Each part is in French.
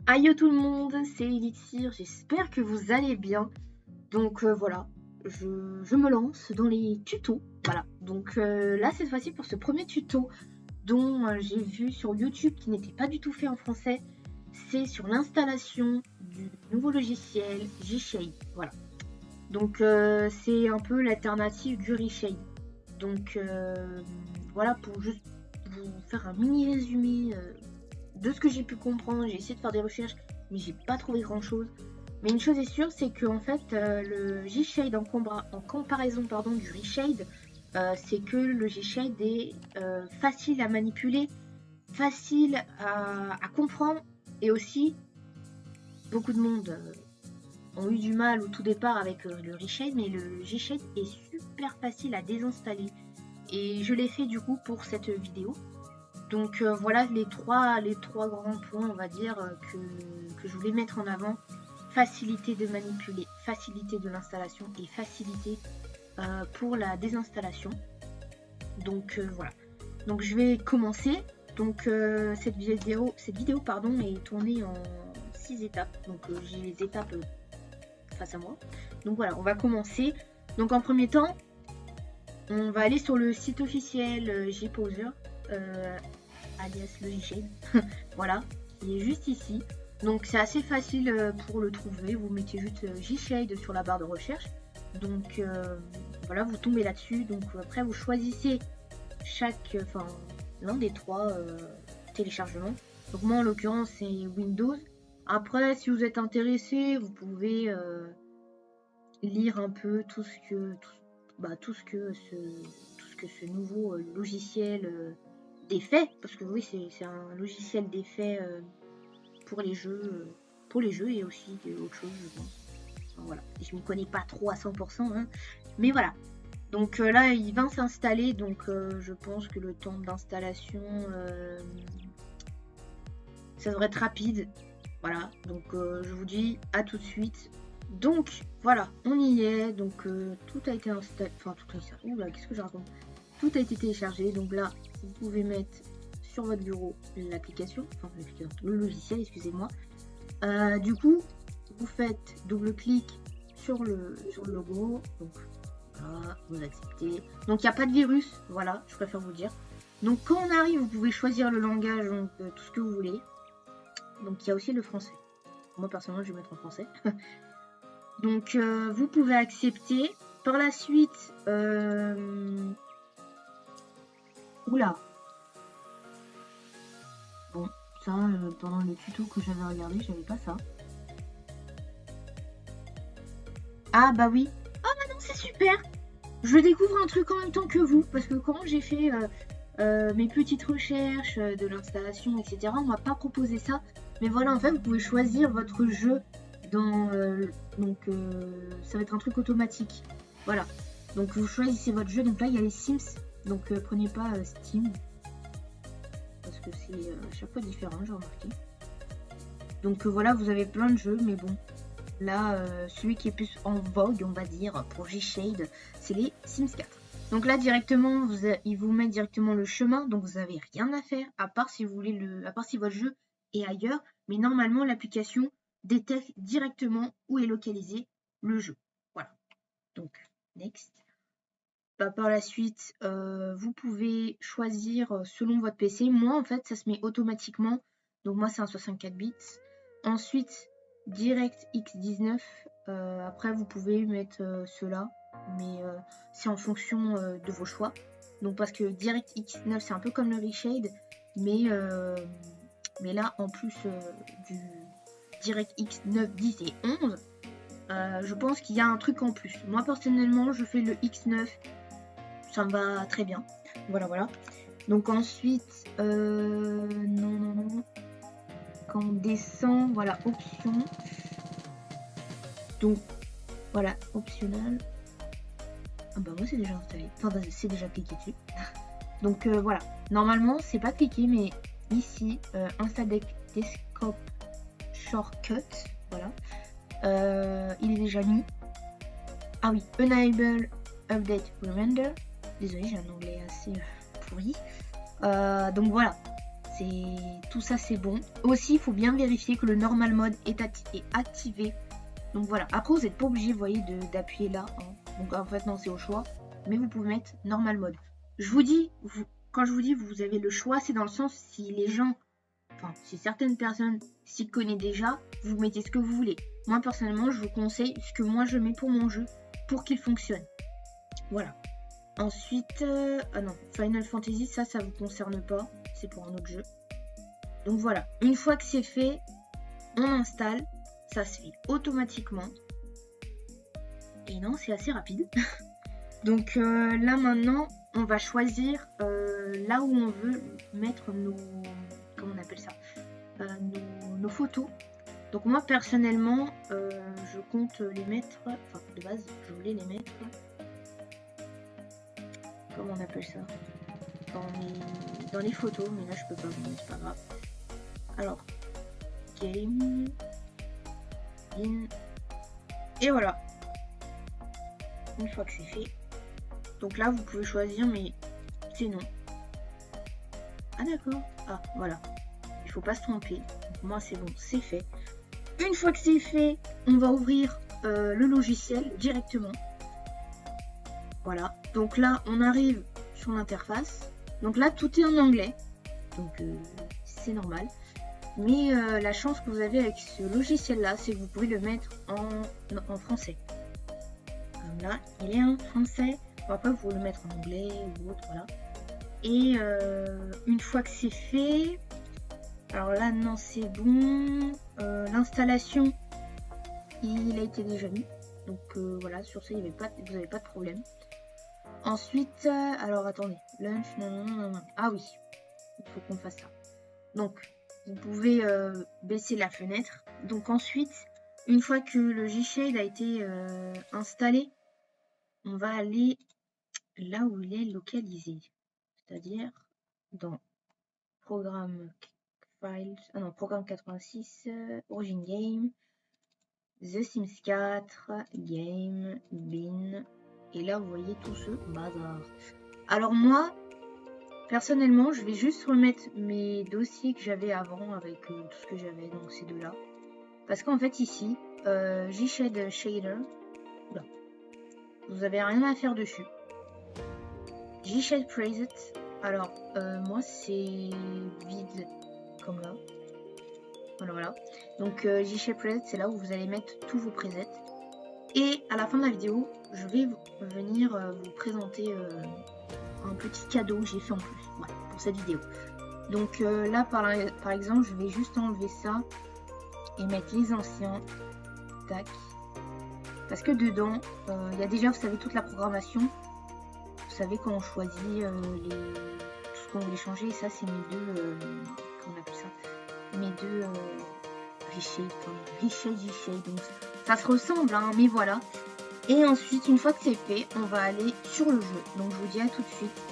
Aïe tout le monde, c'est Elixir, j'espère que vous allez bien. Donc voilà, je me lance dans les tutos. Voilà, donc là cette fois-ci pour ce premier tuto dont j'ai vu sur YouTube qui n'était pas du tout fait en français, c'est sur l'installation du nouveau logiciel Gshade. Voilà, donc c'est un peu l'alternative du Reshade. Donc voilà, pour juste vous faire un mini résumé de ce que j'ai pu comprendre, j'ai essayé de faire des recherches, mais j'ai pas trouvé grand chose. Mais une chose est sûre, c'est que en fait, le Gshade en comparaison du Reshade, c'est que le Gshade est facile à manipuler, facile à comprendre, et aussi beaucoup de monde ont eu du mal au tout départ avec le Reshade, mais le Gshade est super facile à désinstaller. Et je l'ai fait du coup pour cette vidéo. Donc voilà les trois grands points, on va dire, que je voulais mettre en avant. Facilité de manipuler, facilité de l'installation et facilité pour la désinstallation. Donc voilà. Donc je vais commencer. Donc cette vidéo est tournée en 6 étapes. Donc j'ai les étapes face à moi. Donc voilà, on va commencer. Donc en premier temps, on va aller sur le site officiel Gposer. Alias le Gshade. Voilà, il est juste ici. Donc c'est assez facile pour le trouver. Vous mettez juste Gshade sur la barre de recherche. Donc voilà, vous tombez là-dessus. Donc après vous choisissez l'un des trois téléchargements. Donc moi en l'occurrence c'est Windows. Après si vous êtes intéressé, vous pouvez lire un peu tout ce que ce nouveau logiciel d'effet, parce que oui c'est un logiciel d'effet pour les jeux et aussi autre chose je pense. Enfin, voilà, je m'y connais pas trop à 100% hein, mais voilà. Donc là il va s'installer, donc je pense que le temps d'installation ça devrait être rapide. Voilà, donc je vous dis à tout de suite. Donc voilà, on y est, donc tout a été installé, oula, qu'est-ce que je raconte, tout a été téléchargé. Donc là vous pouvez mettre sur votre bureau l'application, le logiciel, excusez-moi. Du coup vous faites double clic sur le logo, donc voilà, vous acceptez. Donc il n'y a pas de virus, voilà, je préfère vous dire. Donc quand on arrive, vous pouvez choisir le langage, donc tout ce que vous voulez. Donc il y a aussi le français. Moi personnellement je vais mettre en français. Donc vous pouvez accepter. Par la suite, oula. Bon, ça pendant le tuto que j'avais regardé, j'avais pas ça. Ah bah oui. Oh bah non, c'est super. Je découvre un truc en même temps que vous, parce que quand j'ai fait mes petites recherches de l'installation, etc., on m'a pas proposé ça. Mais voilà, en fait, vous pouvez choisir votre jeu dans... ça va être un truc automatique. Voilà. Donc vous choisissez votre jeu. Donc là, il y a les Sims. Donc prenez pas Steam. Parce que c'est à chaque fois différent, j'ai remarqué. Donc voilà, vous avez plein de jeux, mais bon. Là, celui qui est plus en vogue, on va dire, pour Gshade, c'est les Sims 4. Donc là, directement, il vous met directement le chemin, donc vous n'avez rien à faire, à part si vous voulez à part si votre jeu est ailleurs. Mais normalement, l'application détecte directement où est localisé le jeu. Voilà. Donc, next. Par la suite, vous pouvez choisir selon votre PC. Moi, en fait, ça se met automatiquement. Donc moi, c'est un 64 bits. Ensuite, DirectX 19. Après, vous pouvez mettre cela, mais c'est en fonction de vos choix. Donc parce que DirectX 9, c'est un peu comme le Reshade, mais là, en plus du DirectX 9, 10 et 11, je pense qu'il y a un truc en plus. Moi, personnellement, je fais le X9. Ça me va très bien. Voilà. Donc ensuite, non. Quand on descend, voilà, option. Donc, voilà, optionnel. Ah bah moi c'est déjà installé. Enfin, c'est déjà cliqué dessus. Donc voilà. Normalement, c'est pas cliqué, mais ici, Install Desktop Shortcut. Voilà. Il est déjà mis. Ah oui, Enable Update Reminder. Désolée, j'ai un anglais assez pourri. Donc voilà. tout ça c'est bon. Aussi, il faut bien vérifier que le normal mode est activé. Donc voilà, après vous n'êtes pas obligé, vous voyez, d'appuyer là. Hein. Donc en fait non, c'est au choix. Mais vous pouvez mettre normal mode. Je vous dis, quand je vous dis vous avez le choix, c'est dans le sens si les gens, enfin si certaines personnes s'y connaissent déjà, vous mettez ce que vous voulez. Moi personnellement, je vous conseille ce que moi je mets pour mon jeu, pour qu'il fonctionne. Voilà. Ensuite, ah non, Final Fantasy, ça vous concerne pas, c'est pour un autre jeu. Donc voilà, une fois que c'est fait, on installe, ça se fait automatiquement. Et non, c'est assez rapide. Donc là maintenant, on va choisir là où on veut mettre nos, comment on appelle ça, nos photos. Donc moi personnellement, je compte les mettre, enfin de base, je voulais les mettre, comment on appelle ça, dans les photos, mais là je peux pas, mais c'est pas grave. Alors, game, in, et voilà. Une fois que c'est fait, donc là vous pouvez choisir, mais c'est non. Ah d'accord, ah voilà, il faut pas se tromper. Donc, moi c'est bon, c'est fait. Une fois que c'est fait, on va ouvrir le logiciel directement. Voilà, donc là on arrive sur l'interface. Donc là tout est en anglais, donc c'est normal. Mais la chance que vous avez avec ce logiciel là, c'est que vous pouvez le mettre en français. Comme là, il est en français. Bon, après vous pouvez le mettre en anglais ou autre, voilà. Et une fois que c'est fait, alors là non c'est bon. L'installation, il a été déjà mis. Donc voilà, sur ça vous n'avez pas de problème. Ensuite, alors attendez, lunch, non. Ah oui, il faut qu'on fasse ça. Donc, vous pouvez baisser la fenêtre. Donc ensuite, une fois que le G-Shade a été installé, on va aller là où il est localisé. C'est-à-dire dans Programme Files, Programme 86, Origin Game, The Sims 4, Game, Bin. Et là, vous voyez tout ce bazar. Alors moi, personnellement, je vais juste remettre mes dossiers que j'avais avant avec tout ce que j'avais, donc ces deux-là. Parce qu'en fait, ici, G-Shade Shader, là, vous avez rien à faire dessus. G-Shade Preset, alors moi c'est vide, comme là. Voilà. Donc G-Shade Preset, c'est là où vous allez mettre tous vos presets. Et à la fin de la vidéo, je vais venir vous présenter un petit cadeau que j'ai fait en plus, voilà, pour cette vidéo. Donc là, par exemple, je vais juste enlever ça et mettre les anciens. Tac. Parce que dedans, il y a déjà, vous savez, toute la programmation. Vous savez quand on choisit tout ce qu'on voulait changer. Et ça, c'est mes deux, comment on appelle ça, mes deux G-Shade. Donc ça se ressemble, hein, mais voilà. Et ensuite, une fois que c'est fait, on va aller sur le jeu. Donc je vous dis à tout de suite.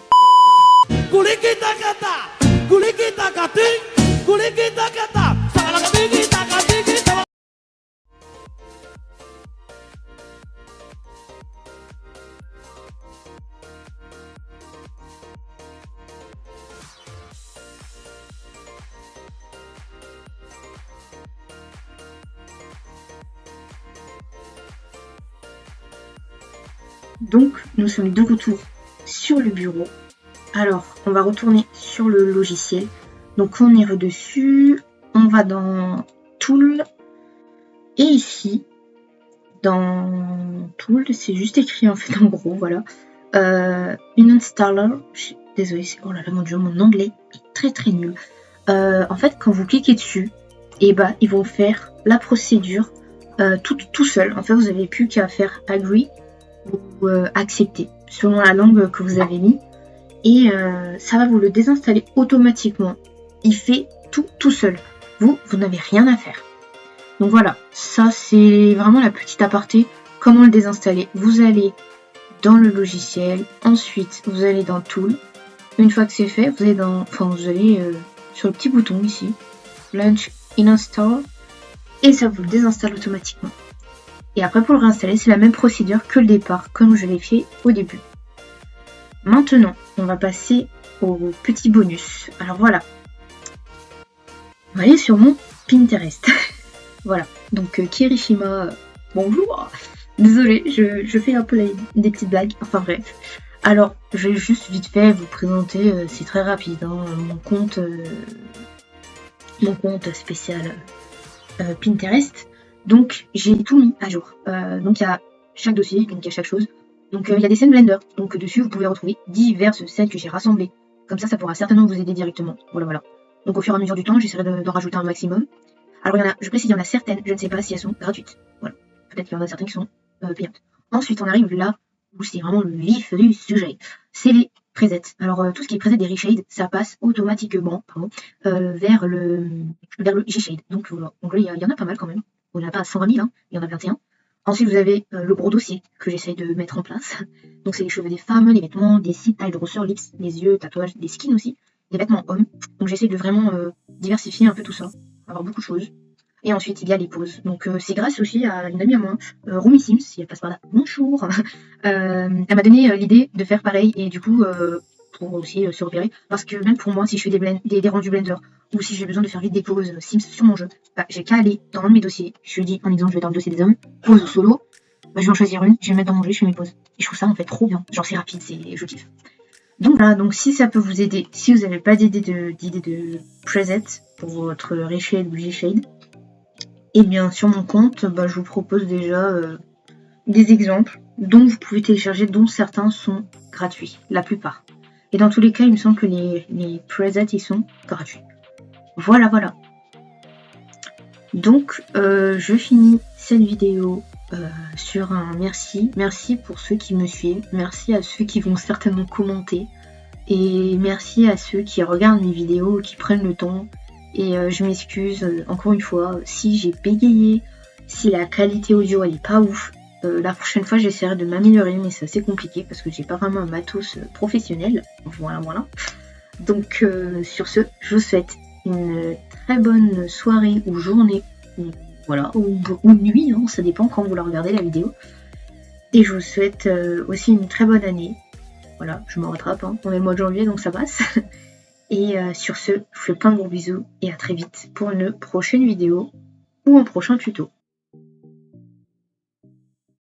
Donc, nous sommes de retour sur le bureau. Alors, on va retourner sur le logiciel. Donc, on est redessus. On va dans Tool. Et ici, dans Tool, c'est juste écrit en fait en gros, voilà. Une installer. Désolée, oh là là, mon dieu, mon anglais est très très nul. En fait, quand vous cliquez dessus, et bah, ils vont faire la procédure tout seul. En fait, vous n'avez plus qu'à faire agree ou accepter selon la langue que vous avez mis. Et ça va vous le désinstaller automatiquement. Il fait tout seul. Vous n'avez rien à faire. Donc voilà, ça c'est vraiment la petite aparté. Comment le désinstaller? Vous allez dans le logiciel, ensuite vous allez dans Tool. Une fois que c'est fait, vous allez sur le petit bouton ici, Launch in Install, et ça vous le désinstalle automatiquement. Et après pour le réinstaller, c'est la même procédure que le départ, comme je l'ai fait au début. Maintenant, on va passer au petit bonus. Alors voilà, on va aller sur mon Pinterest. Voilà, donc Kirishima, bonjour. Désolée, je fais un peu des petites blagues, enfin bref. Alors, je vais juste vite fait vous présenter, c'est très rapide, hein, mon compte spécial Pinterest. Donc, j'ai tout mis à jour. Donc, il y a chaque dossier, donc il y a chaque chose. Donc, il y a des scènes Blender. Donc, dessus, vous pouvez retrouver diverses scènes que j'ai rassemblées. Comme ça pourra certainement vous aider directement. Voilà. Donc, au fur et à mesure du temps, j'essaierai d'en rajouter un maximum. Alors, je précise, il y en a certaines, je ne sais pas si elles sont gratuites. Voilà. Peut-être qu'il y en a certaines qui sont payantes. Ensuite, on arrive là où c'est vraiment le vif du sujet. C'est les presets. Alors, tout ce qui est preset des reshades, ça passe automatiquement vers le G-Shade. Donc, voilà. Donc là, il y en a pas mal quand même. Il n'y en a pas 120 000, hein. Il y en a 21. Ensuite, vous avez le gros dossier que j'essaye de mettre en place. Donc, c'est les cheveux des femmes, les vêtements, des sites, taille, grosseur, lips, les yeux, tatouages, des skins aussi, des vêtements hommes. Donc, j'essaye de vraiment diversifier un peu tout ça, avoir beaucoup de choses. Et ensuite, il y a les poses. Donc, c'est grâce aussi à une amie à moi, Rumi Sims, si elle passe par là, bonjour. Elle m'a donné l'idée de faire pareil, et du coup, pour aussi se repérer, parce que même pour moi, si je fais des rendus Blender, ou si j'ai besoin de faire vite des poses Sims sur mon jeu, j'ai qu'à aller dans un de mes dossiers. Je dis, en exemple, je vais dans le dossier des hommes, pose solo, je vais en choisir une, je vais me mettre dans mon jeu, je fais mes poses. Et je trouve ça en fait trop bien. Genre, c'est rapide, je kiffe. Donc voilà, donc si ça peut vous aider, si vous n'avez pas d'idée de preset pour votre reshade ou G-Shade, et bien sur mon compte, je vous propose déjà des exemples dont vous pouvez télécharger, dont certains sont gratuits, la plupart. Et dans tous les cas, il me semble que les presets, ils sont gratuits. Voilà. Donc, je finis cette vidéo sur un merci. Merci pour ceux qui me suivent. Merci à ceux qui vont certainement commenter. Et merci à ceux qui regardent mes vidéos, qui prennent le temps. Et je m'excuse encore une fois si j'ai bégayé, si la qualité audio elle est pas ouf. La prochaine fois j'essaierai de m'améliorer, mais c'est assez compliqué parce que j'ai pas vraiment un matos professionnel. Voilà. Donc sur ce, je vous souhaite une très bonne soirée ou journée, ou nuit, hein, ça dépend quand vous la regardez la vidéo. Et je vous souhaite aussi une très bonne année. Voilà, je me rattrape, hein. On est le mois de janvier donc ça passe. Et sur ce, je vous fais plein de gros bisous et à très vite pour une prochaine vidéo ou un prochain tuto.